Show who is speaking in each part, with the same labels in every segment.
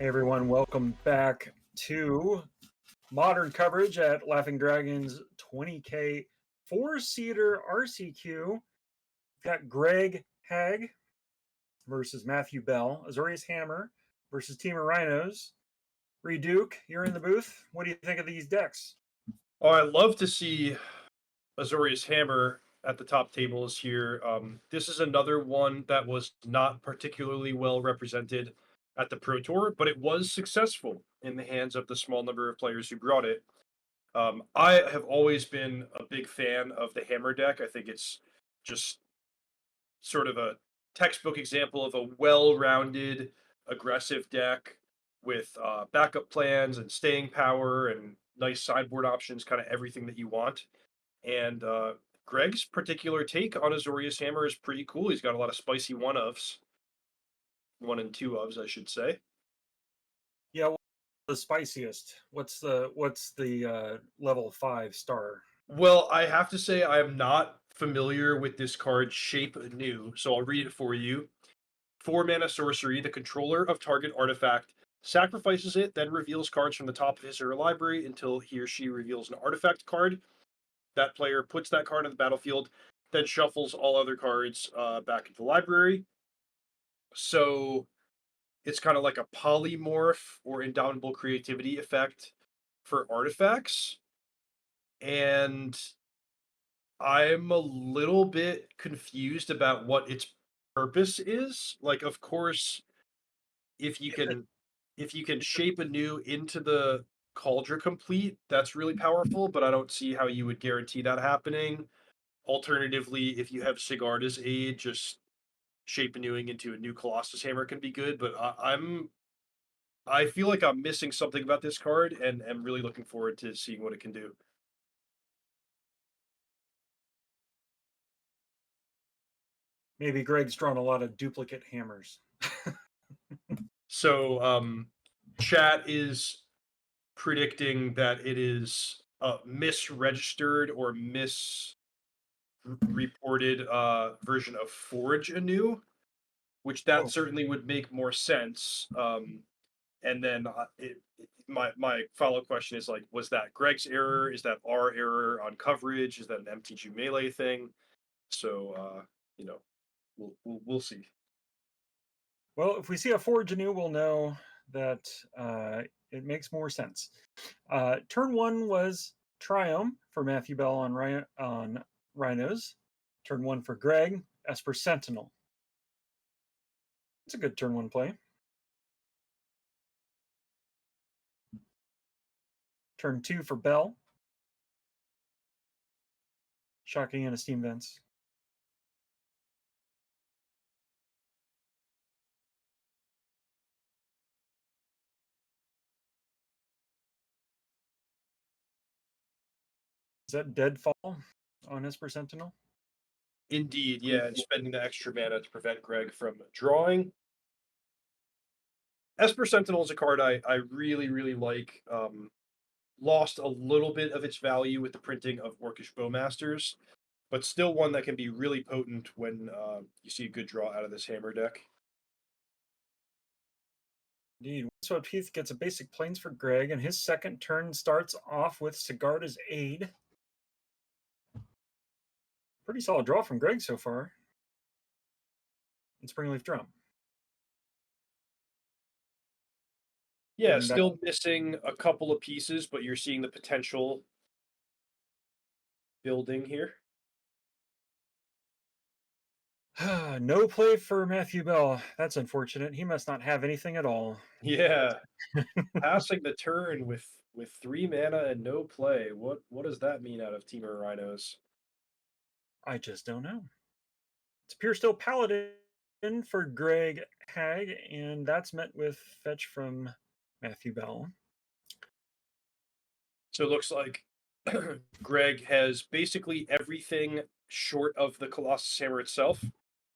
Speaker 1: Hey everyone, welcome back to modern coverage at Laughing Dragons 20K 4-seater RCQ. We've got Greg Hag versus Matthew Bell, Azorius Haammer versus Temur Rhinos. Reduke, you're in the booth. What do you think of these decks?
Speaker 2: Oh, I love to see Azorius Haammer at the top tables here. This is another one that was not particularly well represented at the Pro Tour, but it was successful in the hands of the small number of players who brought it. I have always been a big fan of the Hammer deck. I think it's just sort of a textbook example of a well-rounded, aggressive deck with backup plans and staying power and nice sideboard options, kind of everything that you want. And Greg's particular take on Azorius Haammer is pretty cool. He's got a lot of spicy one-ofs. One and two ofs, I should say.
Speaker 1: Yeah, the spiciest. What's the level 5 star?
Speaker 2: Well, I have to say I am not familiar with this card Shape Anew, so I'll read it for you. 4-mana sorcery, the controller of target artifact sacrifices it, then reveals cards from the top of his or her library until he or she reveals an artifact card. That player puts that card on the battlefield, then shuffles all other cards back into the library. So it's kind of like a polymorph or indomitable creativity effect for artifacts. And I'm a little bit confused about what its purpose is. Like, of course, if you can shape Anew into the Cauldron Complete, that's really powerful, but I don't see how you would guarantee that happening. Alternatively, if you have Sigarda's aid, just shape Anewing into a new Colossus Hammer can be good, but I feel like I'm missing something about this card and am really looking forward to seeing what it can do.
Speaker 1: Maybe Greg's drawn a lot of duplicate hammers.
Speaker 2: So chat is predicting that it is a misregistered or misreported version of Forge Anew, which that certainly would make more sense. And then my follow-up question is like, was that Greg's error? Is that our error on coverage? Is that an MTG Melee thing? So you know, we'll see.
Speaker 1: Well, if we see a Forge Anew, we'll know that it makes more sense. Turn 1 was Triumph for Matthew Bell on Rhinos. Turn 1 for Greg, Esper Sentinel. It's a good turn 1 play. Turn 2 for Bell. Shocking and Esteem Vents. Is that Deadfall on Esper Sentinel?
Speaker 2: Indeed, yeah, and spending the extra mana to prevent Greg from drawing. Esper Sentinel is a card I really, really like. Lost a little bit of its value with the printing of Orcish Bowmasters, but still one that can be really potent when you see a good draw out of this Hammer deck.
Speaker 1: Indeed. So Heath gets a basic plains for Greg, and his second turn starts off with Sigarda's Aid. Pretty solid draw from Greg so far. And Springleaf Drum.
Speaker 2: Yeah, still missing a couple of pieces, but you're seeing the potential building here.
Speaker 1: No play for Matthew Bell. That's unfortunate. He must not have anything at all.
Speaker 2: Yeah. Passing the turn with 3 mana and no play. What does that mean out of Temur Rhinos?
Speaker 1: I just don't know. It's Pure Steel Paladin for Greg Hag, and that's met with fetch from Matthew Bell.
Speaker 2: So it looks like Greg has basically everything short of the Colossus Hammer itself.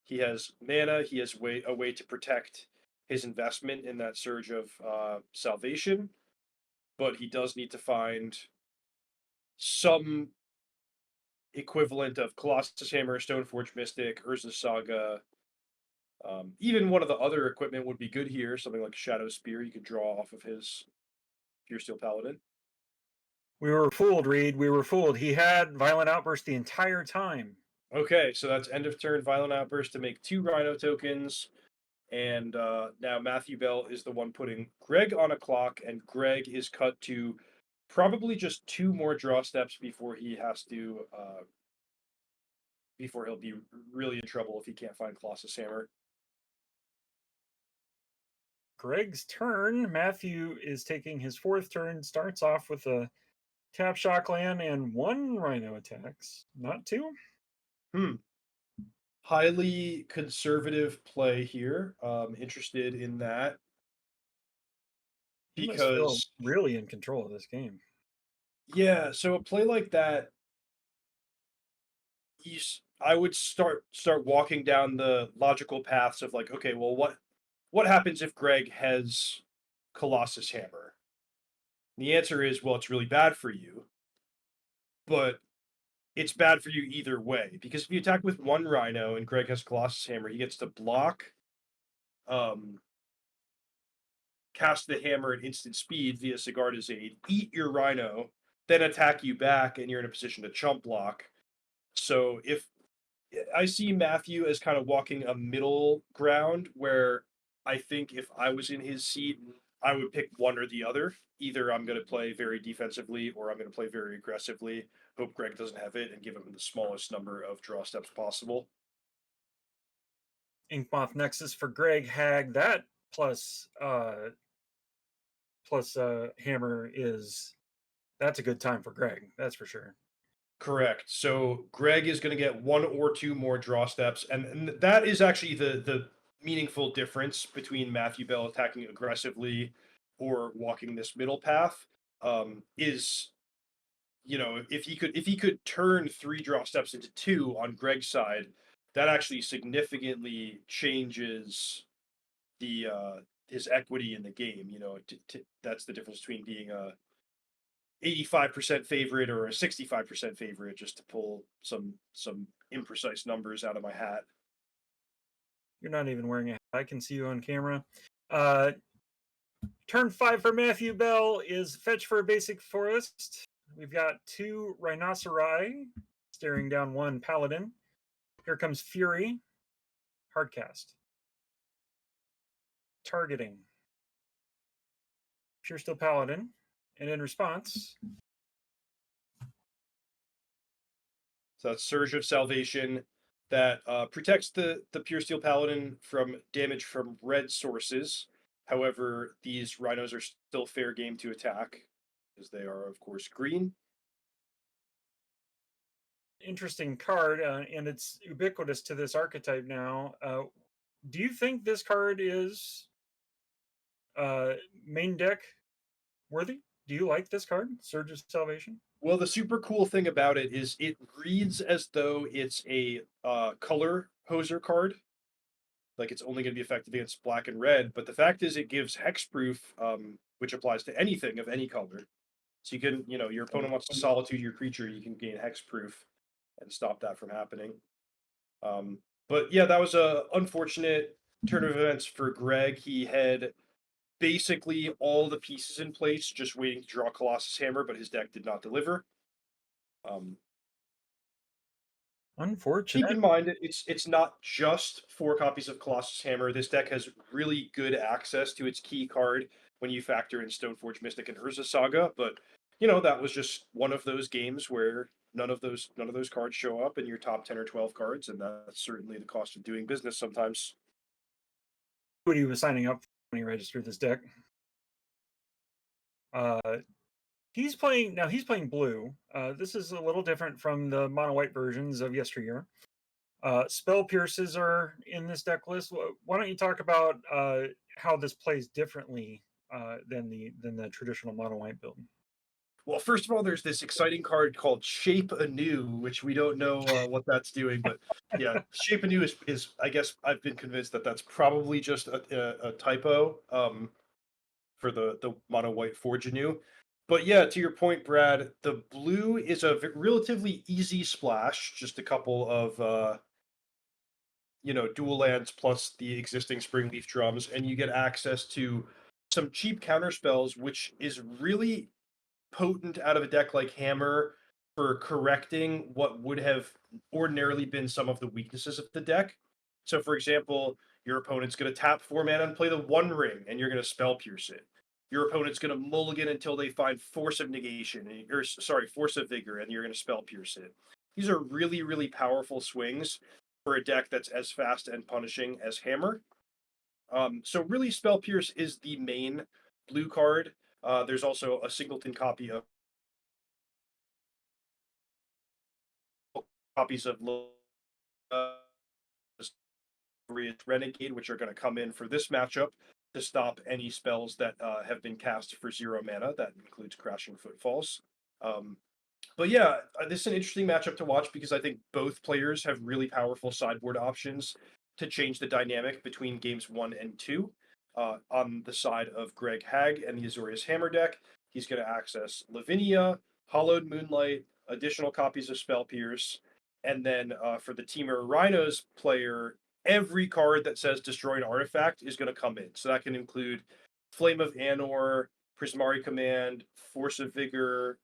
Speaker 2: He has mana, he has a way to protect his investment in that Surge of Salvation, but he does need to find some equivalent of Colossus Hammer, Stoneforge Mystic, Urza Saga, Even one of the other equipment would be good here. Something like Shadow Spear, you could draw off of his Pure Steel Paladin.
Speaker 1: We were fooled, Reed. We were fooled. He had Violent Outburst the entire time.
Speaker 2: Okay, so that's end of turn Violent Outburst to make 2 Rhino tokens. And now Matthew Bell is the one putting Greg on a clock, and Greg is cut to probably just 2 more draw steps before he has to, before he'll be really in trouble if he can't find Colossus Hammer.
Speaker 1: Greg's turn. Matthew is taking his 4th turn. Starts off with a tap Shockland and 1 Rhino attacks, not 2.
Speaker 2: Highly conservative play here. Interested in that
Speaker 1: He must feel
Speaker 2: because
Speaker 1: really in control of this game.
Speaker 2: yeah, so a play like that, I would start walking down the logical paths of like, okay, well, what happens if Greg has Colossus Hammer? The answer is, well, it's really bad for you, but it's bad for you either way, because if you attack with 1 Rhino and Greg has Colossus Hammer, he gets to block, cast the hammer at instant speed via Sigarda's aid, eat your Rhino, then attack you back, and you're in a position to chump block. So if I see Matthew as kind of walking a middle ground where I think if I was in his seat, I would pick one or the other. Either I'm going to play very defensively or I'm going to play very aggressively. Hope Greg doesn't have it and give him the smallest number of draw steps possible.
Speaker 1: Inkmoth Nexus for Greg Hag. That plus Hammer that's a good time for Greg. That's for sure.
Speaker 2: Correct. So Greg is going to get 1 or 2 more draw steps, and that is actually the meaningful difference between Matthew Bell attacking aggressively or walking this middle path. Is if he could turn 3 draw steps into 2 on Greg's side, that actually significantly changes the his equity in the game. That's the difference between being a 85% favorite or a 65% favorite, just to pull some imprecise numbers out of my hat.
Speaker 1: You're not even wearing a hat. I can see you on camera. Turn 5 for Matthew Bell is fetch for a basic forest. We've got 2 Rhinoceri staring down 1 Paladin. Here comes Fury. Hardcast. Targeting. Pure Steel Paladin. And in response,
Speaker 2: so that's Surge of Salvation that protects the Pure Steel Paladin from damage from red sources. However, these Rhinos are still fair game to attack, because they are, of course, green.
Speaker 1: Interesting card, and it's ubiquitous to this archetype now. Do you think this card is main deck worthy? Do you like this card, Surge of Salvation?
Speaker 2: Well, the super cool thing about it is it reads as though it's a color hoser card. Like it's only going to be effective against black and red, but the fact is it gives hexproof, which applies to anything of any color. So you can, your opponent wants to solitude your creature, you can gain hexproof and stop that from happening. But yeah, that was a unfortunate turn of events for Greg. He had basically all the pieces in place, just waiting to draw Colossus Hammer, but his deck did not deliver.
Speaker 1: Unfortunate.
Speaker 2: Keep in mind, it's not just 4 copies of Colossus Hammer. This deck has really good access to its key card when you factor in Stoneforge Mystic and Urza Saga, but that was just one of those games where none of those cards show up in your top 10 or 12 cards, and that's certainly the cost of doing business sometimes.
Speaker 1: What he was signing up when he registered this deck. He's playing blue. This is a little different from the mono white versions of yesteryear. Spell Pierces are in this deck list. Why don't you talk about how this plays differently than the traditional mono white build?
Speaker 2: Well, first of all, there's this exciting card called Shape Anew, which we don't know what that's doing, but yeah, Shape Anew is I guess I've been convinced that that's probably just a typo for the mono white Forge Anew. But yeah, to your point, Brad, the blue is a relatively easy splash, just a couple of dual lands plus the existing Springleaf Drums, and you get access to some cheap counter spells, which is really potent out of a deck like Hammer for correcting what would have ordinarily been some of the weaknesses of the deck. So, for example, your opponent's going to tap 4 mana and play the One Ring, and you're going to Spell Pierce it. Your opponent's going to mulligan until they find Force of Negation, or sorry, Force of Vigor, and you're going to Spell Pierce it. These are really, really powerful swings for a deck that's as fast and punishing as Hammer. So really, Spell Pierce is the main blue card. There's also a singleton copy of copies of Renegade, which are going to come in for this matchup to stop any spells that have been cast for 0 mana. That includes Crashing Footfalls. But yeah, this is an interesting matchup to watch because I think both players have really powerful sideboard options to change the dynamic between games 1 and 2. On the side of Greg Hag and the Azorius Haammer deck, he's going to access Lavinia, Hollowed Moonlight, additional copies of Spell Pierce, and then for the Temur Rhinos player, every card that says Destroy an Artifact is going to come in. So that can include Flame of Anor, Prismari Command, Force of Vigor,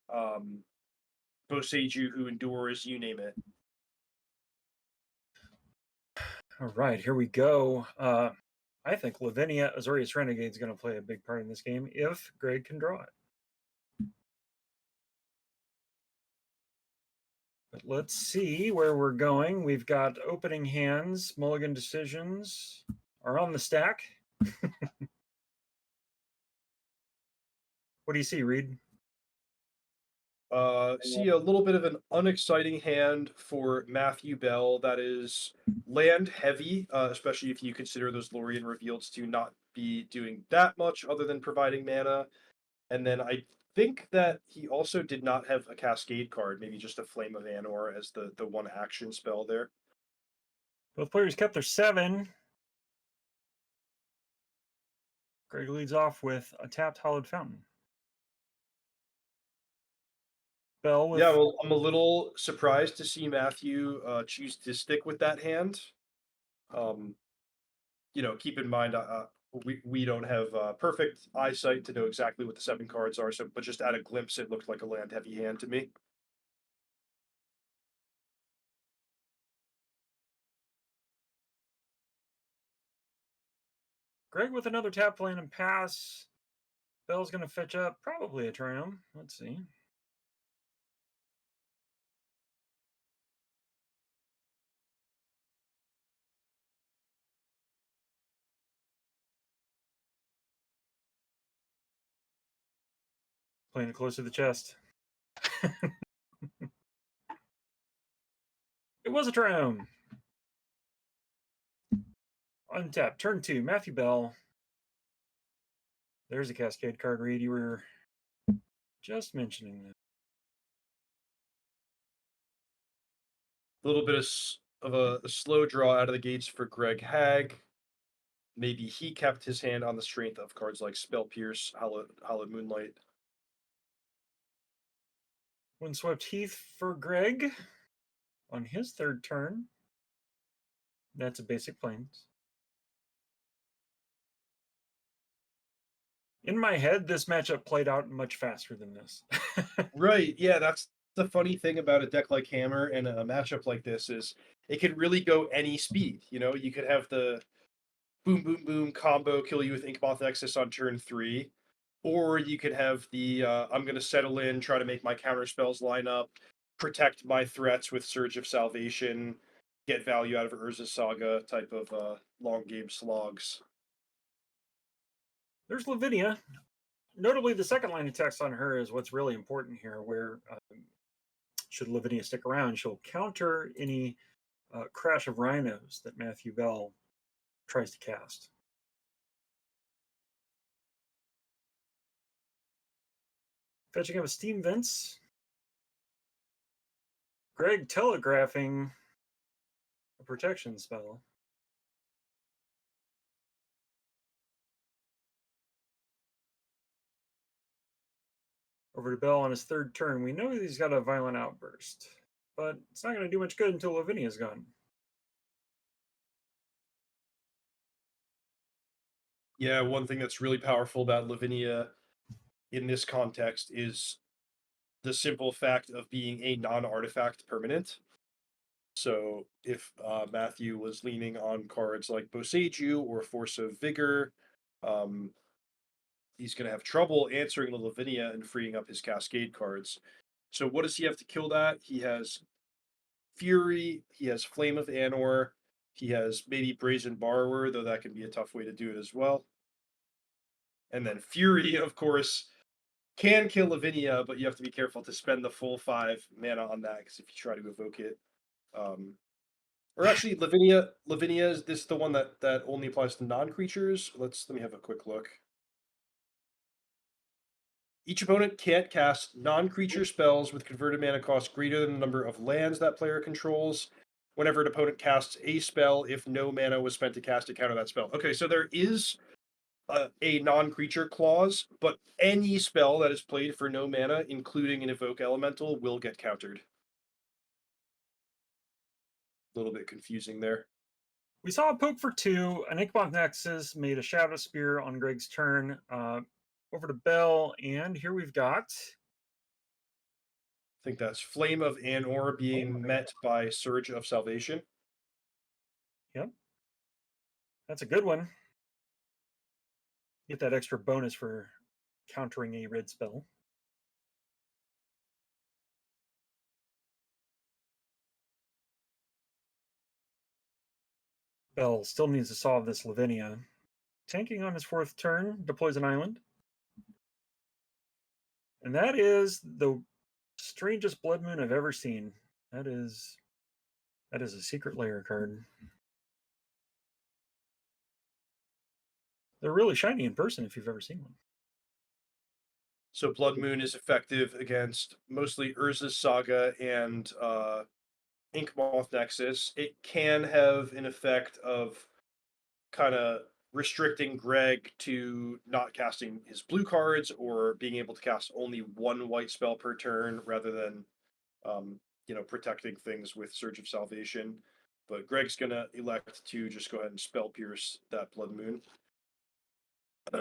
Speaker 2: Boseiju Who Endures, you name it.
Speaker 1: All right, here we go. I think Lavinia Azorius Renegade is going to play a big part in this game if Greg can draw it. But let's see where we're going. We've got opening hands, mulligan decisions are on the stack. What do you see, Reed?
Speaker 2: See a little bit of an unexciting hand for Matthew Bell that is land heavy, especially if you consider those Lorien Revealeds to not be doing that much other than providing mana. And then I think that he also did not have a Cascade card, maybe just a Flame of Anor as the one action spell there.
Speaker 1: Both players kept their 7. Greg leads off with a tapped Hollowed Fountain. Bell with...
Speaker 2: Yeah, well, I'm a little surprised to see Matthew choose to stick with that hand. Keep in mind, we don't have perfect eyesight to know exactly what the 7 cards are, but just at a glimpse, it looked like a land-heavy hand to me.
Speaker 1: Greg with another tap land and pass. Bell's going to fetch up probably a Triumph. Let's see. Playing it close to the chest. It was a Triumph. Untap. Turn 2. Matthew Bell. There's a Cascade card, Reed. You were just mentioning that.
Speaker 2: A little bit of a slow draw out of the gates for Greg Hag. Maybe he kept his hand on the strength of cards like Spell Pierce, Hallowed Moonlight.
Speaker 1: Windswept Heath for Greg on his 3rd turn. That's a basic Plains. In my head, this matchup played out much faster than this.
Speaker 2: Right, yeah, that's the funny thing about a deck like Hammer and a matchup like this is it could really go any speed. You could have the boom, boom, boom combo kill you with Inkmoth Nexus on turn 3, or you could have the I'm going to settle in, try to make my counter spells line up, protect my threats with Surge of Salvation, get value out of Urza's Saga type of long game slogs.
Speaker 1: There's Lavinia. Notably, the second line of text on her is what's really important here, where should Lavinia stick around, she'll counter any Crash of Rhinos that Matthew Bell tries to cast. Fetching up a Steam Vents. Greg telegraphing a protection spell. Over to Bell on his 3rd turn. We know he's got a Violent Outburst, but it's not going to do much good until Lavinia's gone.
Speaker 2: Yeah, one thing that's really powerful about Lavinia in this context is the simple fact of being a non-artifact permanent. So if Matthew was leaning on cards like Boseiju or Force of Vigor, um, he's going to have trouble answering the Lavinia and freeing up his Cascade cards. So what does he have to kill that? He has Fury, he has Flame of Anor, he has maybe Brazen Borrower, though that can be a tough way to do it as well. And then Fury, of course, can kill Lavinia, but you have to be careful to spend the full 5 mana on that, because if you try to evoke it, or actually, Lavinia is this the one that only applies to non-creatures? Let me have a quick look. Each opponent can't cast non-creature spells with converted mana cost greater than the number of lands that player controls. Whenever an opponent casts a spell, if no mana was spent to cast it, counter that spell. Okay, so there is a non-creature clause, but any spell that is played for no mana, including an evoke elemental, will get countered. A little bit confusing there.
Speaker 1: We saw a poke for 2. An Inkmoth Nexus made a Shadow Spear on Greg's turn. Over to Bell, and here we've got.
Speaker 2: I think that's Flame of Anor being met by Surge of Salvation.
Speaker 1: Yep. That's a good one. Get that extra bonus for countering a red spell. Bell still needs to solve this Lavinia. Tanking on his 4th turn, deploys an island. And that is the strangest Blood Moon I've ever seen. That is a secret layer card. They're really shiny in person if you've ever seen one.
Speaker 2: So Blood Moon is effective against mostly Urza's Saga and Inkmoth Nexus. It can have an effect of kind of restricting Greg to not casting his blue cards or being able to cast only 1 white spell per turn rather than protecting things with Surge of Salvation. But Greg's gonna elect to just go ahead and spell pierce that Blood Moon.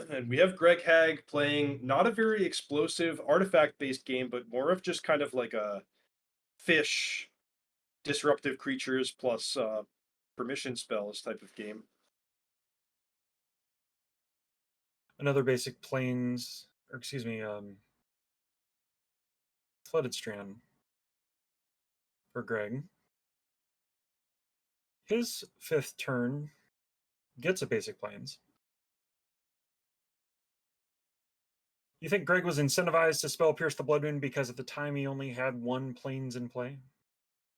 Speaker 2: And we have Greg Hag playing not a very explosive artifact-based game, but more of just kind of like a fish, disruptive creatures plus permission spells type of game.
Speaker 1: Another basic plains, or excuse me, Flooded Strand for Greg. His 5th turn gets a basic plains. You think Greg was incentivized to spell pierce the Blood Moon because at the time he only had 1 plains in play?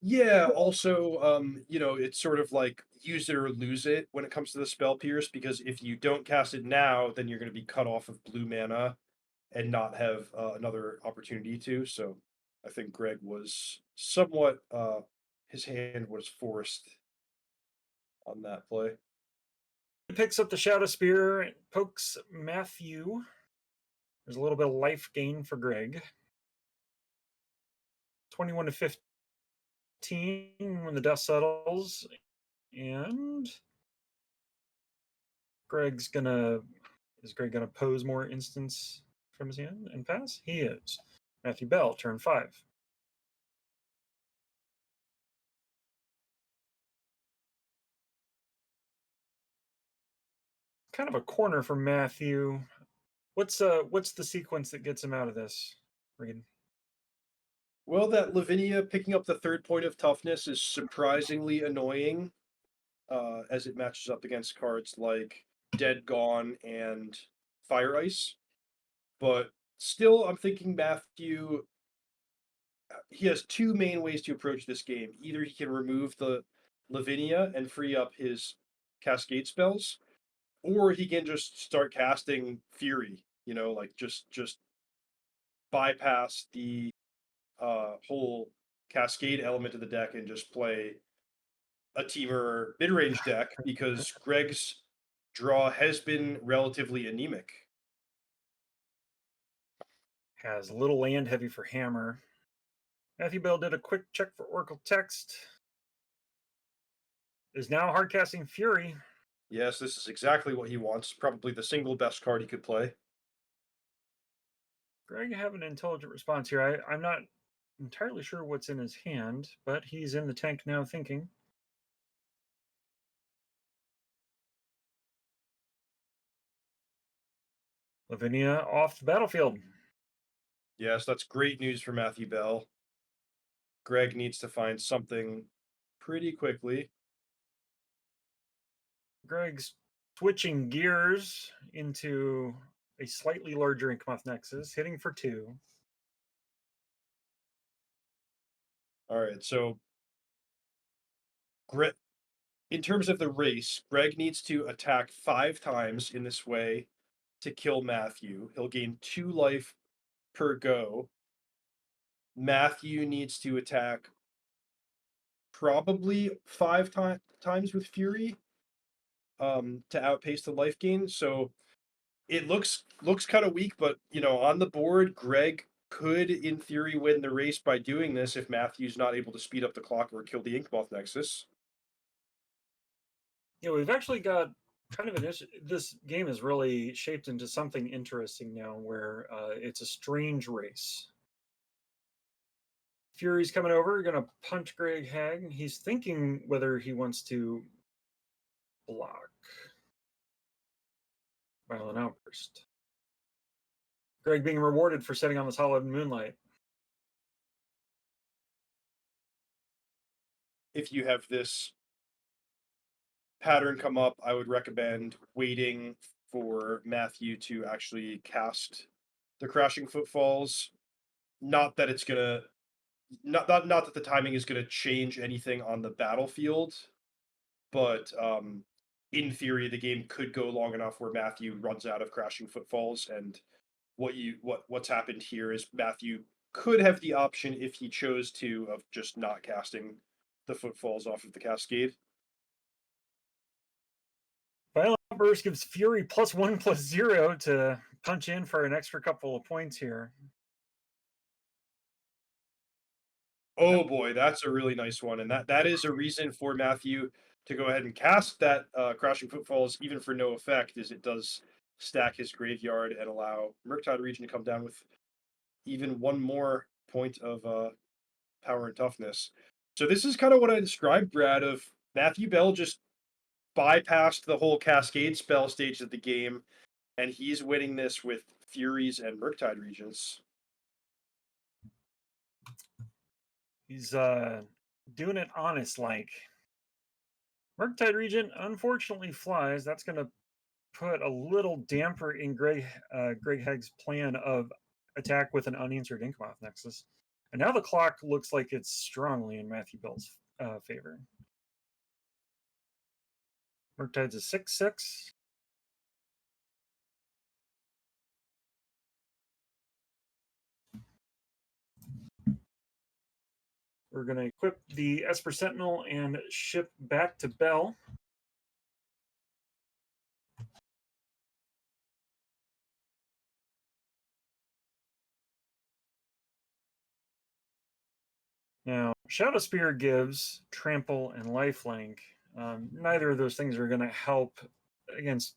Speaker 2: Yeah, also, it's sort of like use it or lose it when it comes to the spell pierce, because if you don't cast it now, then you're going to be cut off of blue mana and not have another opportunity to. So I think Greg was somewhat, his hand was forced on that play.
Speaker 1: He picks up the Shadow Spear and pokes Matthew. There's a little bit of life gain for Greg. 21 to 15 when the dust settles. And is Greg gonna pose more instants from his hand and pass? He is. Matthew Bell, turn 5. Kind of a corner for Matthew. What's the sequence that gets him out of this, Reed?
Speaker 2: Well, that Lavinia picking up the 3rd point of toughness is surprisingly annoying, as it matches up against cards like Dead Gone and Fire Ice. But still, I'm thinking Matthew, he has 2 main ways to approach this game. Either he can remove the Lavinia and free up his Cascade spells, or he can just start casting Fury, like just bypass the whole Cascade element of the deck and just play a Temur mid-range deck, because Greg's draw has been relatively anemic.
Speaker 1: Has little land heavy for Hammer. Matthew Bell did a quick check for Oracle Text. Is now hardcasting Fury.
Speaker 2: Yes, this is exactly what he wants. Probably the single best card he could play.
Speaker 1: Greg have an intelligent response here. I'm not entirely sure what's in his hand, but he's in the tank now thinking. Lavinia off the battlefield.
Speaker 2: Yes, that's great news for Matthew Bell. Greg needs to find something pretty quickly.
Speaker 1: Greg's switching gears into a slightly larger Inkmoth Nexus, hitting for 2.
Speaker 2: All right, so Greg, in terms of the race, Greg needs to attack 5 times in this way to kill Matthew. He'll gain 2 life per go. Matthew needs to attack probably 5 times with Fury to outpace the life gain. So it looks kind of weak, but on the board, Greg could, in theory, win the race by doing this if Matthew's not able to speed up the clock or kill the Inkmoth Nexus.
Speaker 1: Yeah, we've actually got kind of an issue. This game is really shaped into something interesting now, where it's a strange race. Fury's coming over, going to punch Greg Hag. He's thinking whether he wants to block Violent Outburst. Greg being rewarded for setting on the solid Moonlight.
Speaker 2: If you have this pattern come up, I would recommend waiting for Matthew to actually cast the Crashing Footfalls. Not that it's gonna, not that the timing is gonna change anything on the battlefield, but in theory, the game could go long enough where Matthew runs out of Crashing Footfalls, and what's happened here is Matthew could have the option, if he chose to, of just not casting the Footfalls off of the Cascade.
Speaker 1: Violent Outburst gives Fury +1/+0 to punch in for an extra couple of points here.
Speaker 2: Oh boy, that's a really nice one, and that is a reason for Matthew to go ahead and cast that Crashing Footfalls, even for no effect, is it does stack his graveyard and allow Murktide Region to come down with even one more point of power and toughness. So this is kind of what I described, Brad, of Matthew Bell just bypassed the whole Cascade spell stage of the game, and he's winning this with Furies and Murktide Regions.
Speaker 1: He's doing it honest like. Murktide Regent unfortunately flies. That's going to put a little damper in Greg Heg's plan of attack with an unanswered Inkmoth Nexus. And now the clock looks like it's strongly in Matthew Bell's favor. Murktide's a 6/6. We're going to equip the Esper Sentinel and ship back to Bell. Now, Shadow Spear gives trample and lifelink. Neither of those things are going to help against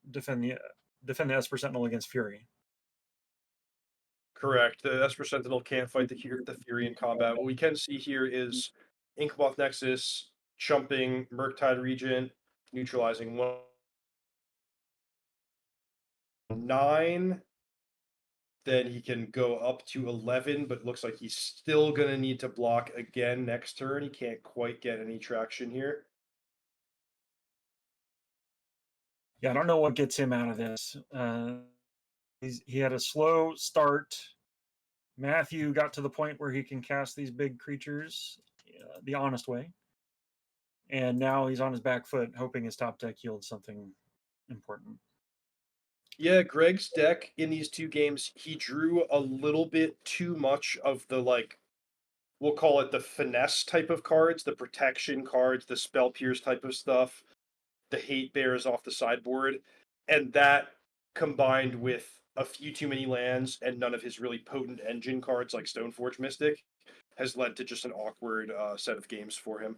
Speaker 1: defend the Esper Sentinel against Fury.
Speaker 2: Correct. The Esper Sentinel can't fight the Fury in combat. What we can see here is Inkmoth Nexus chumping Murktide Regent, neutralizing 9. Then he can go up to 11, but looks like he's still going to need to block again next turn. He can't quite get any traction here.
Speaker 1: Yeah, I don't know what gets him out of this. He had a slow start. Matthew got to the point where he can cast these big creatures the honest way. And now he's on his back foot, hoping his top deck yields something important.
Speaker 2: Yeah, Greg's deck in these 2 games, he drew a little bit too much of the, we'll call it the finesse type of cards, the protection cards, the spell pierce type of stuff, the hate bears off the sideboard. And that combined with a few too many lands and none of his really potent engine cards like Stoneforge Mystic has led to just an awkward set of games for him.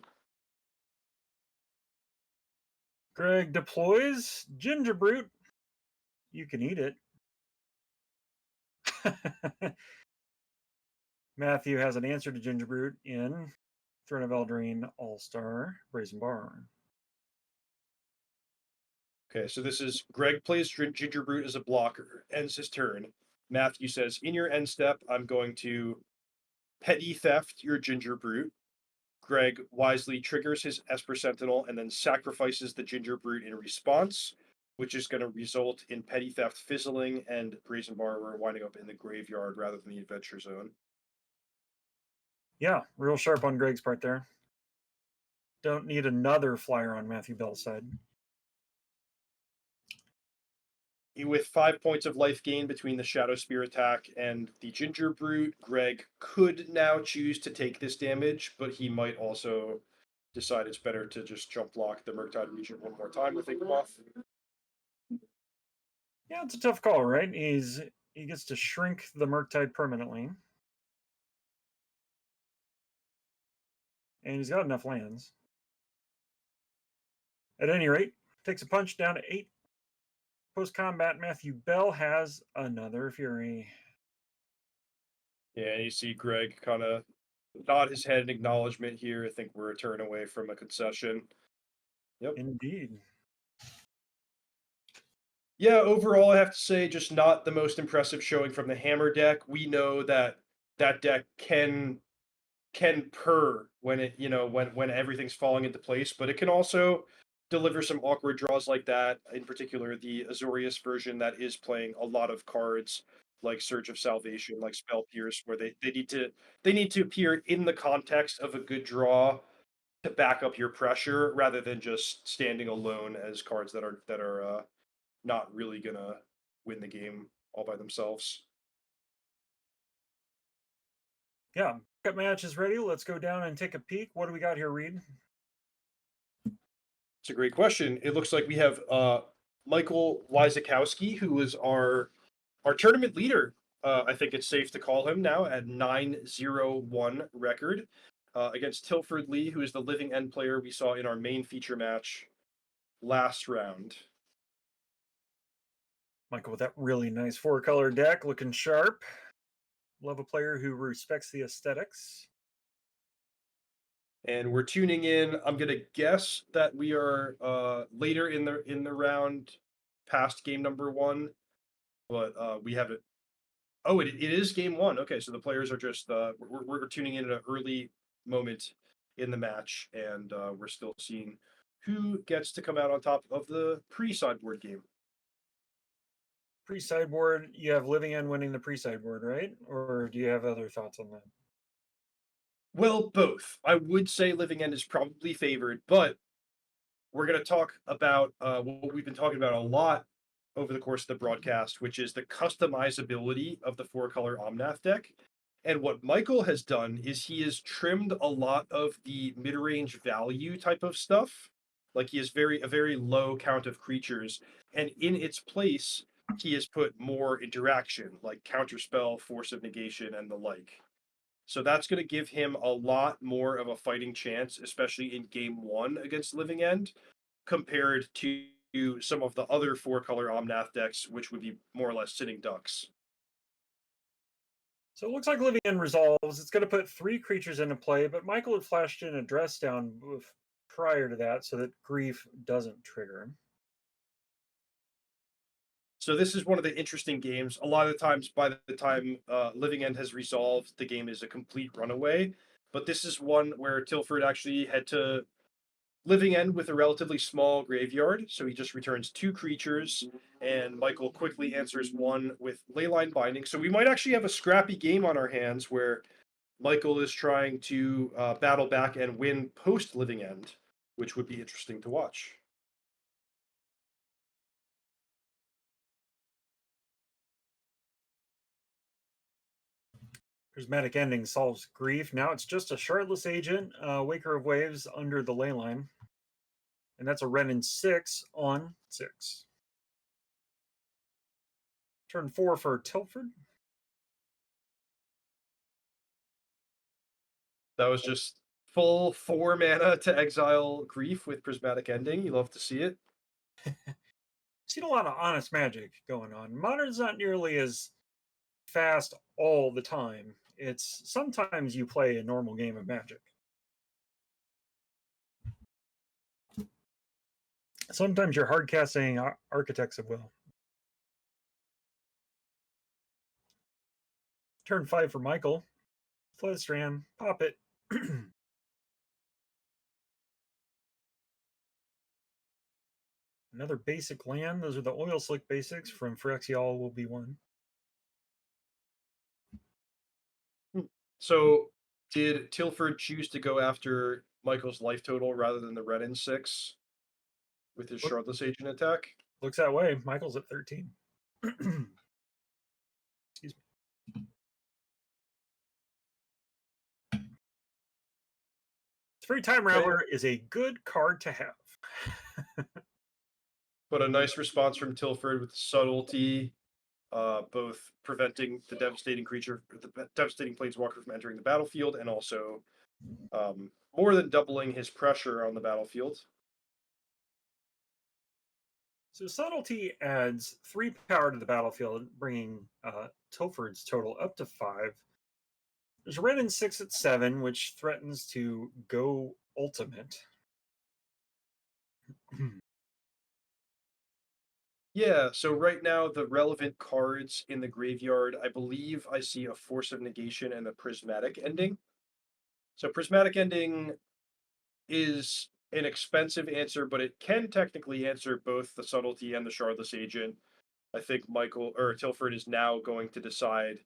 Speaker 1: Greg deploys Ginger Brute. You can eat it. Matthew has an answer to Ginger Brute in Throne of Eldraine All-Star Brazen Barn.
Speaker 2: Okay, so this is Greg plays Ginger Brute as a blocker, ends his turn. Matthew says, in your end step, I'm going to petty theft your Ginger Brute. Greg wisely triggers his Esper Sentinel and then sacrifices the Ginger Brute in response, which is going to result in petty theft fizzling and Brazen Borrower winding up in the graveyard rather than the adventure zone.
Speaker 1: Yeah, real sharp on Greg's part there. Don't need another flyer on Matthew Bell's side.
Speaker 2: With 5 points of life gain between the Shadow Spear attack and the Ginger Brute, Greg could now choose to take this damage, but he might also decide it's better to just jump block the Murktide Regent one more time to think him off.
Speaker 1: Yeah, it's a tough call, right? He gets to shrink the Murktide permanently. And he's got enough lands. At any rate, takes a punch down to 8. Post-combat, Matthew Bell has another Fury.
Speaker 2: Yeah, you see Greg kind of nod his head in acknowledgement here. I think we're a turn away from a concession. Yep.
Speaker 1: Indeed.
Speaker 2: Yeah, overall, I have to say, just not the most impressive showing from the Hammer deck. We know that that deck can purr when it, when everything's falling into place, but it can also deliver some awkward draws like that. In particular, the Azorius version that is playing a lot of cards like Surge of Salvation, like Spell Pierce, where they need to appear in the context of a good draw to back up your pressure rather than just standing alone as cards that are not really gonna win the game all by themselves.
Speaker 1: Yeah, pickup match is ready. Let's go down and take a peek. What do we got here, Reed?
Speaker 2: It's a great question. It looks like we have Michael Wyzakowski, who is our tournament leader. I think it's safe to call him now at 9-0-1 record against Tilford Lee, who is the living end player we saw in our main feature match last round.
Speaker 1: Michael with that really nice 4-color deck, looking sharp. Love a player who respects the aesthetics.
Speaker 2: And we're tuning in. I'm gonna guess that we are later in the round, past game number 1, but we haven't. Oh, it is game 1. Okay, so the players are just we're tuning in at an early moment in the match, and we're still seeing who gets to come out on top of the pre-sideboard game.
Speaker 1: Pre-sideboard, you have Living End winning the pre-sideboard, right? Or do you have other thoughts on that?
Speaker 2: Well, both. I would say Living End is probably favored, but we're going to talk about what we've been talking about a lot over the course of the broadcast, which is the customizability of the 4-color Omnath deck. And what Michael has done is he has trimmed a lot of the mid-range value type of stuff. Like he has a very low count of creatures, and in its place, he has put more interaction, like counterspell, force of negation, and the like. So that's going to give him a lot more of a fighting chance, especially in game 1 against Living End, compared to some of the other 4-color Omnath decks, which would be more or less sitting ducks.
Speaker 1: So it looks like Living End resolves. It's going to put 3 creatures into play, but Michael had flashed in a dress down prior to that so that Grief doesn't trigger.
Speaker 2: So this is one of the interesting games. A lot of the times, by the time Living End has resolved, the game is a complete runaway. But this is one where Tilford actually had to Living End with a relatively small graveyard, so he just returns 2 creatures, and Michael quickly answers 1 with Leyline Binding. So we might actually have a scrappy game on our hands where Michael is trying to battle back and win post Living End, which would be interesting to watch.
Speaker 1: Prismatic Ending solves Grief. Now it's just a Shardless Agent, Waker of Waves under the Leyline. And that's a Renin 6 on 6. Turn 4 for Tilford.
Speaker 2: That was just full 4 mana to exile Grief with Prismatic Ending. You love to see it.
Speaker 1: Seen a lot of honest magic going on. Modern's not nearly as fast all the time. It's sometimes you play a normal game of Magic. Sometimes you're hard casting Architects of Will. Turn 5 for Michael. Flesran, pop it. Another basic land. Those are the Oil Slick basics from Phyrexial will be one.
Speaker 2: So, did Tilford choose to go after Michael's life total rather than the Renin 6 with his Shardless Agent attack?
Speaker 1: Looks that way. Michael's at 13. Excuse me. Free Time Raveler is a good card to have.
Speaker 2: But a nice response from Tilford with subtlety, both preventing the devastating planeswalker from entering the battlefield, and also more than doubling his pressure on the battlefield.
Speaker 1: So subtlety adds 3 power to the battlefield, bringing Tilford's total up to 5. There's Renin 6 at 7, which threatens to go ultimate.
Speaker 2: Yeah, so right now the relevant cards in the graveyard, I believe I see a Force of Negation and a Prismatic Ending. So Prismatic Ending is an expensive answer, but it can technically answer both the Subtlety and the Shardless Agent. I think Tilford is now going to decide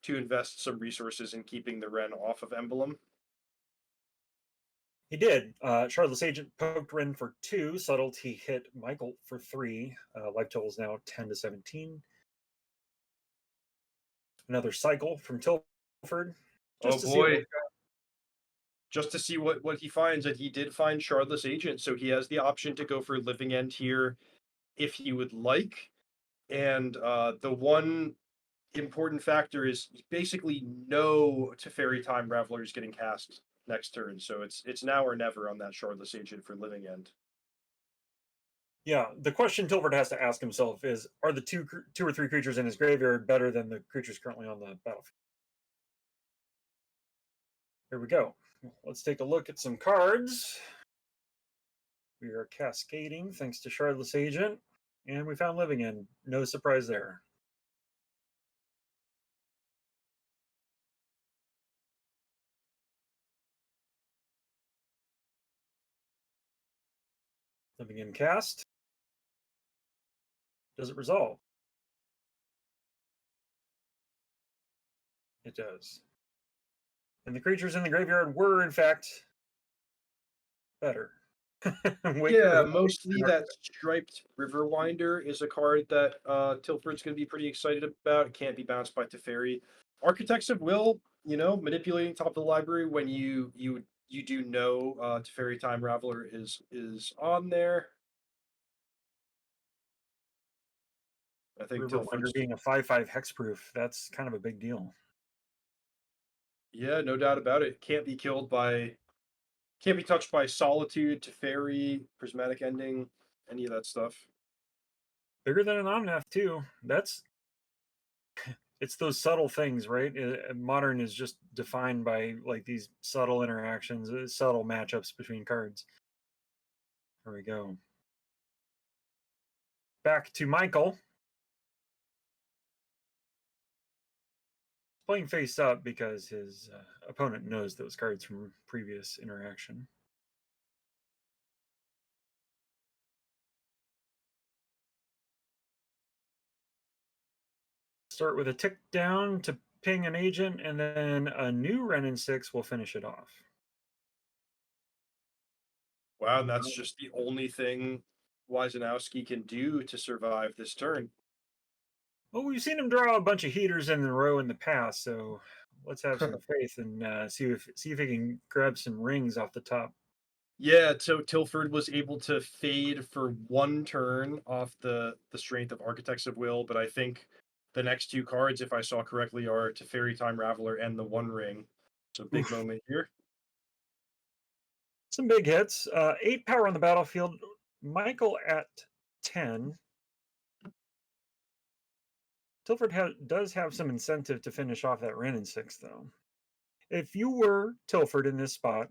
Speaker 2: to invest some resources in keeping the Wren off of Emblem.
Speaker 1: He did. Shardless Agent poked Ren for 2. Subtlety hit Michael for 3. Life total is now 10 to 17. Another cycle from Tilford.
Speaker 2: Oh boy. Just to see what he finds, and he did find Shardless Agent, so he has the option to go for Living End here if he would like. And the one important factor is basically no Teferi Time Raveler is getting cast next turn, so it's now or never on that Shardless Agent for Living End.
Speaker 1: Yeah, the question Tilford has to ask himself is, are the two or three creatures in his graveyard better than the creatures currently on the battlefield? Here we go. Let's take a look at some cards. We are cascading thanks to Shardless Agent, and we found Living End. No surprise there. Living End cast. Does it resolve? It does. And the creatures in the graveyard were, in fact, better.
Speaker 2: Yeah, mostly that Striped Riverwinder is a card that Tilford's going to be pretty excited about. It can't be bounced by Teferi. Architects of Will, manipulating top of the library when you do know Teferi Time Raveler is on there. I think
Speaker 1: Riverwinder being a 5/5 hexproof, that's kind of a big deal.
Speaker 2: Yeah, no doubt about it. Can't be touched by Solitude, Teferi, Prismatic Ending, any of that stuff.
Speaker 1: Bigger than an Omnath too. It's those subtle things, right? Modern is just defined by like these subtle interactions, subtle matchups between cards. There we go. Back to Michael. Playing face up because his opponent knows those cards from previous interaction. Start with a tick down to ping an agent, and then a new Renin 6 will finish it off.
Speaker 2: Wow, and that's just the only thing Wisenowski can do to survive this turn.
Speaker 1: Well, we've seen him draw a bunch of heaters in a row in the past, so let's have some faith and see if he can grab some rings off the top.
Speaker 2: Yeah, so Tilford was able to fade for one turn off the strength of Architects of Will, but I think the next 2 cards, if I saw correctly, are Teferi Time Raveler and the One Ring. So big moment here.
Speaker 1: Some big hits. 8 power on the battlefield. Michael at 10. Tilford does have some incentive to finish off that Ren in 6, though. If you were Tilford in this spot,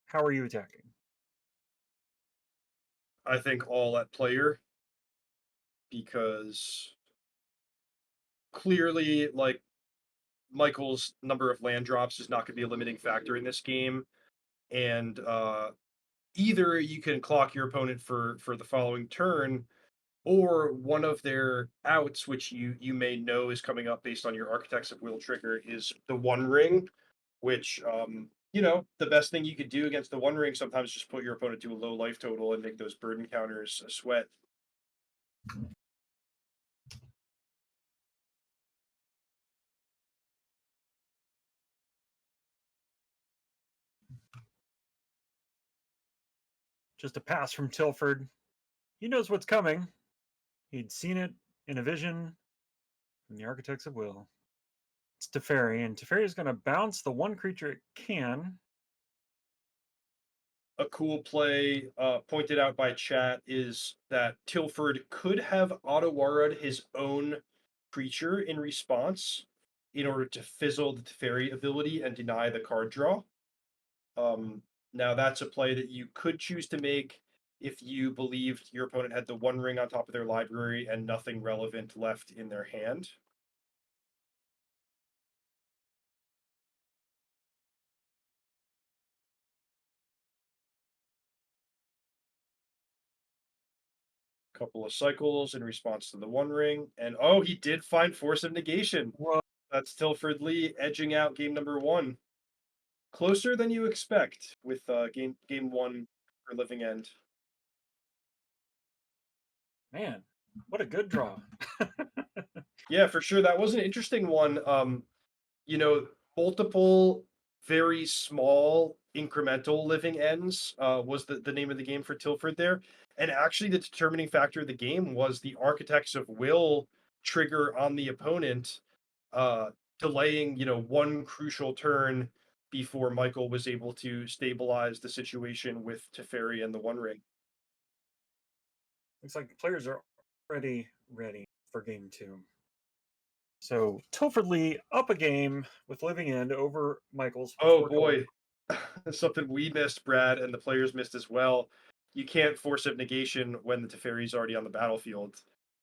Speaker 1: how are you attacking?
Speaker 2: I think all at player, because clearly, like, Michael's number of land drops is not going to be a limiting factor in this game, and either you can clock your opponent for the following turn, or one of their outs, which you may know is coming up based on your Architects of Will trigger, is the One Ring, which the best thing you could do against the One Ring sometimes just put your opponent to a low life total and make those burden counters a sweat.
Speaker 1: Just a pass from Tilford. He knows what's coming. He'd seen it in a vision from the Architects of Will. It's Teferi, and Teferi is going to bounce the one creature it can.
Speaker 2: A cool play pointed out by chat is that Tilford could have auto-warrowed his own creature in response in order to fizzle the Teferi ability and deny the card draw. Now that's a play that you could choose to make if you believed your opponent had the One Ring on top of their library and nothing relevant left in their hand. Couple of cycles in response to the One Ring, and oh, he did find Force of Negation.
Speaker 1: Well,
Speaker 2: That's Tilford Lee edging out game number 1. Closer than you expect with game 1 for Living End.
Speaker 1: man, what a good draw.
Speaker 2: Yeah, for sure. That was an interesting one. Multiple very small incremental living ends was the name of the game for Tilford there. And actually, the determining factor of the game was the Architects of Will trigger on the opponent, delaying, one crucial turn before Michael was able to stabilize the situation with Teferi and the One Ring.
Speaker 1: Looks like the players are already ready for game 2. So Tilford Lee up a game with Living End over Michael's.
Speaker 2: Oh boy, something we missed, Brad, and the players missed as well. You can't Force of Negation when the Teferi's already on the battlefield.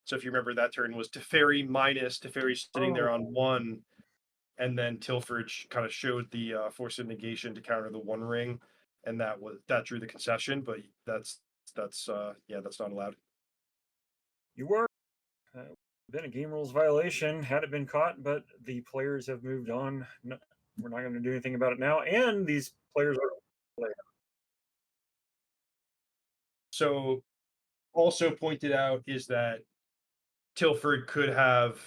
Speaker 2: So if you remember, that turn was Teferi minus Teferi sitting there on 1, and then Tilford kind of showed the Force of Negation to counter the One Ring, and that drew the concession. But that's not allowed.
Speaker 1: You were been a game rules violation had it been caught, but the players have moved on. No, we're not going to do anything about it now, and these players are.
Speaker 2: So, also pointed out is that Tilford could have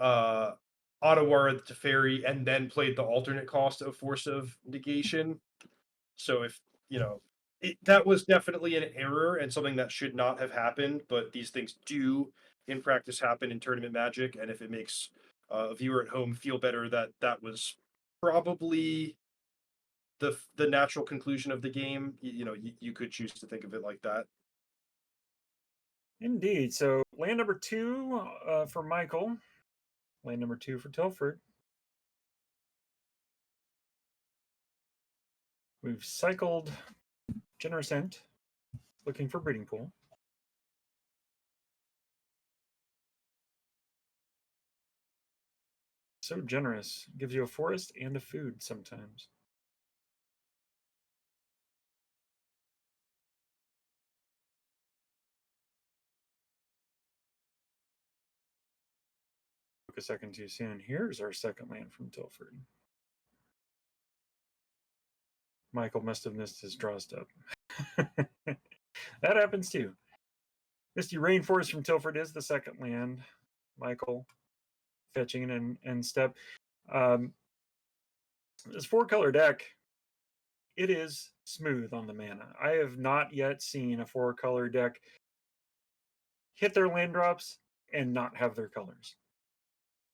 Speaker 2: auto-warred the Teferi and then played the alternate cost of Force of Negation. So if, that was definitely an error and something that should not have happened, but these things do in practice happen in tournament Magic, and if it makes a viewer at home feel better that was probably the natural conclusion of the game, you could choose to think of it like that.
Speaker 1: Indeed. So land number 2 for Michael. Land number 2 for Tilford. We've cycled Generous Ent, looking for breeding pool. So generous. Gives you a forest and a food sometimes. Took a second too soon. Here's our second land from Tilford. Michael must have missed his draw step. That happens too. Misty Rainforest from Tilford is the second land. Michael fetching an end step. This 4-color deck, it is smooth on the mana. I have not yet seen a 4-color deck hit their land drops and not have their colors.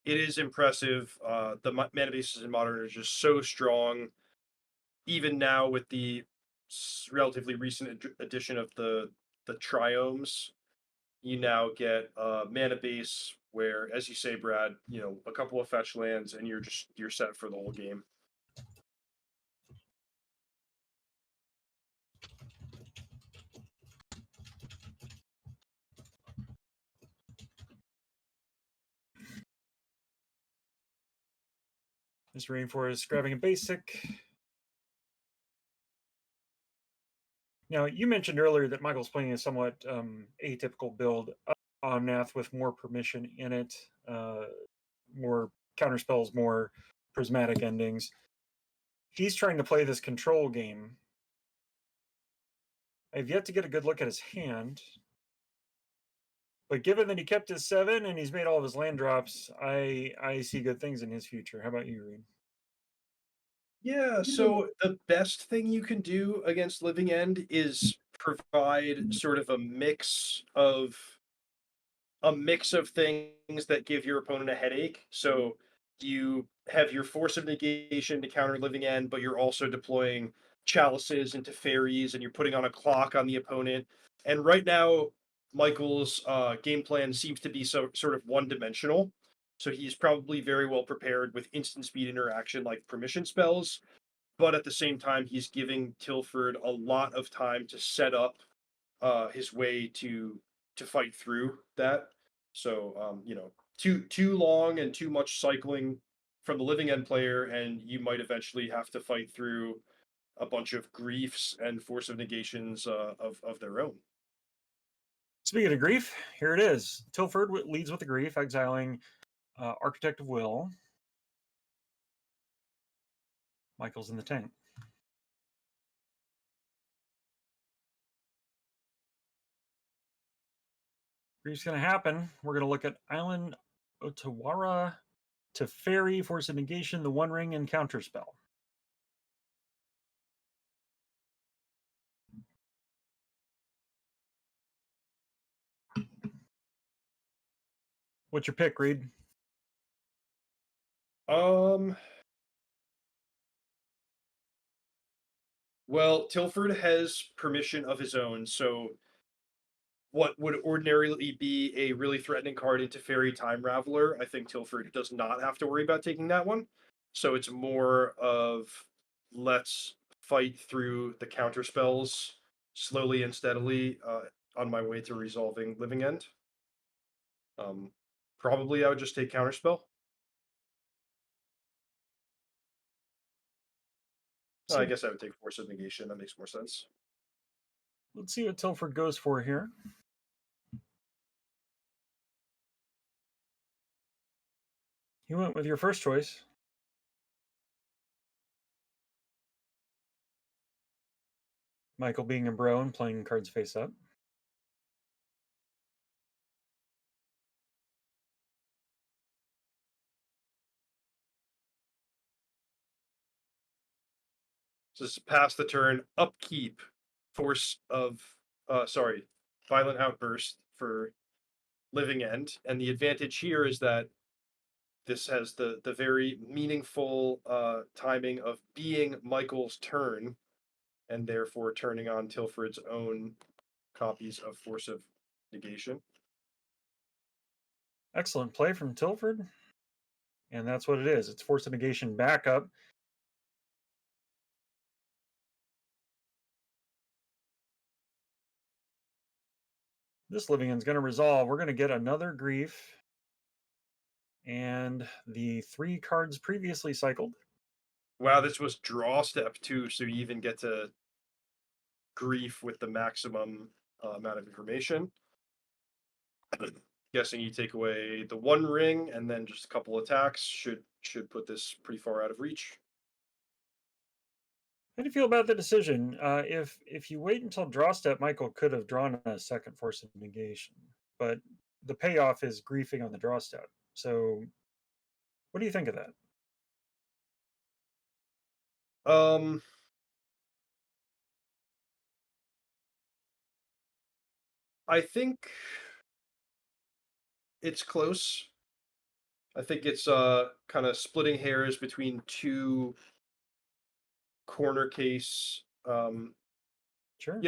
Speaker 2: It is impressive. The mana bases in Modern are just so strong. Even now with the relatively recent addition of the triomes, you now get mana base where, as you say, Brad, a couple of fetch lands and you're set for the whole game.
Speaker 1: Just Rainforest grabbing a basic. Now, you mentioned earlier that Michael's playing a somewhat atypical build, Omnath with more permission in it, more counterspells, more prismatic endings. He's trying to play this control game. I've yet to get a good look at his hand. But given that he kept his 7 and he's made all of his land drops, I see good things in his future. How about you, Reed?
Speaker 2: Yeah, so the best thing you can do against Living End is provide sort of a mix of things that give your opponent a headache. So you have your Force of Negation to counter Living End, but you're also deploying chalices into fairies, and you're putting on a clock on the opponent. And right now, Michael's game plan seems to be sort of one-dimensional. So he's probably very well prepared with instant speed interaction like permission spells, but at the same time, he's giving Tilford a lot of time to set up his way to fight through that. So too long and too much cycling from the Living End player, and you might eventually have to fight through a bunch of griefs and Force of Negations of their own.
Speaker 1: Speaking of grief, here it is. Tilford leads with the grief, exiling Architect of Will. Michael's in the tank. Grief's going to happen. We're going to look at Island Otawara to Fairy, Force of Negation, the One Ring, and Counterspell. What's your pick, Reed?
Speaker 2: Well, Tilford has permission of his own, so what would ordinarily be a really threatening card into Fairy Time Raveler, I think Tilford does not have to worry about taking that one. So it's more of let's fight through the counter spells slowly and steadily on my way to resolving Living End. Probably I would just take counterspell. I guess I would take Force of Negation. That makes more sense.
Speaker 1: Let's see what Tilford goes for here. You went with your first choice. Michael being a bro and playing cards face up.
Speaker 2: So this is pass the turn, upkeep, violent outburst for Living End. And the advantage here is that this has the very meaningful timing of being Michael's turn, and therefore turning on Tilford's own copies of Force of Negation.
Speaker 1: Excellent play from Tilford. And that's what it is. It's Force of Negation backup. This Living End's going to resolve. We're going to get another grief. And the 3 cards previously cycled.
Speaker 2: Wow, this was draw step 2, so you even get to grief with the maximum amount of information. Guessing you take away the One Ring and then just a couple attacks should put this pretty far out of reach.
Speaker 1: How do you feel about the decision? If you wait until draw step, Michael could have drawn a second Force of Negation, but the payoff is griefing on the draw step. So, what do you think of that?
Speaker 2: I think it's close. I think it's kind of splitting hairs between two corner case
Speaker 1: Sure.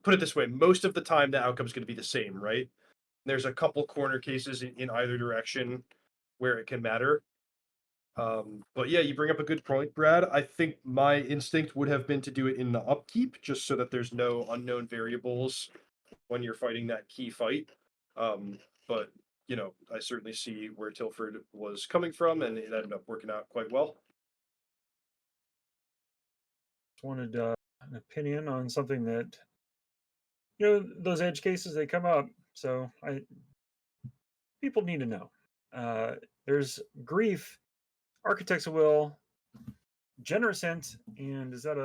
Speaker 2: Put it this way: most of the time, the outcome is going to be the same, right? There's a couple corner cases in either direction where it can matter. But yeah, you bring up a good point, Brad. I think my instinct would have been to do it in the upkeep, just so that there's no unknown variables when you're fighting that key fight. But I certainly see where Tilford was coming from, and it ended up working out quite well.
Speaker 1: Just wanted an opinion on something that those edge cases, they come up, so people need to know. There's Grief, Architect's Will, Generous Hint, and is that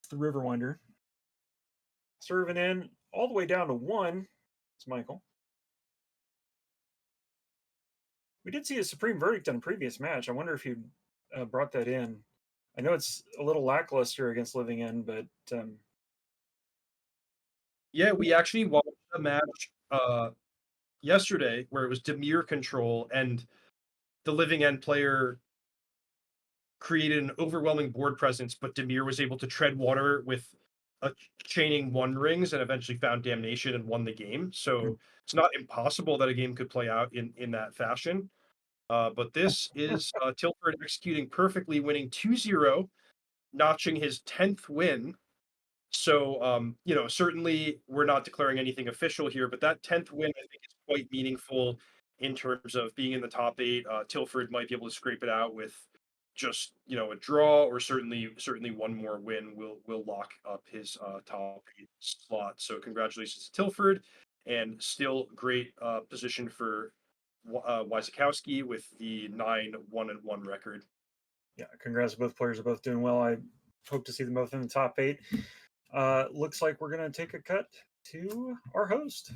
Speaker 1: the Riverwinder? Serving in all the way down to 1. It's Michael. We did see a Supreme Verdict on a previous match. I wonder if you brought that in. I know it's a little lackluster against Living End, but
Speaker 2: yeah, we actually watched a match yesterday where it was Temur control, and the Living End player created an overwhelming board presence, but Demir was able to tread water with a chaining One Rings and eventually found Damnation and won the game. So it's not impossible that a game could play out in that fashion. But this is Tilford executing perfectly, winning 2-0, notching his 10th win. So, certainly we're not declaring anything official here, but that 10th win, I think, is quite meaningful in terms of being in the top 8. Tilford might be able to scrape it out with just a draw, or certainly one more win will lock up his top 8 slot. So congratulations to Tilford, and still great position for Wysikowski with the 9-1-1 record.
Speaker 1: Yeah, congrats to both players. Are both doing well. I hope to see them both in the top 8. Looks like we're going to take a cut to our host.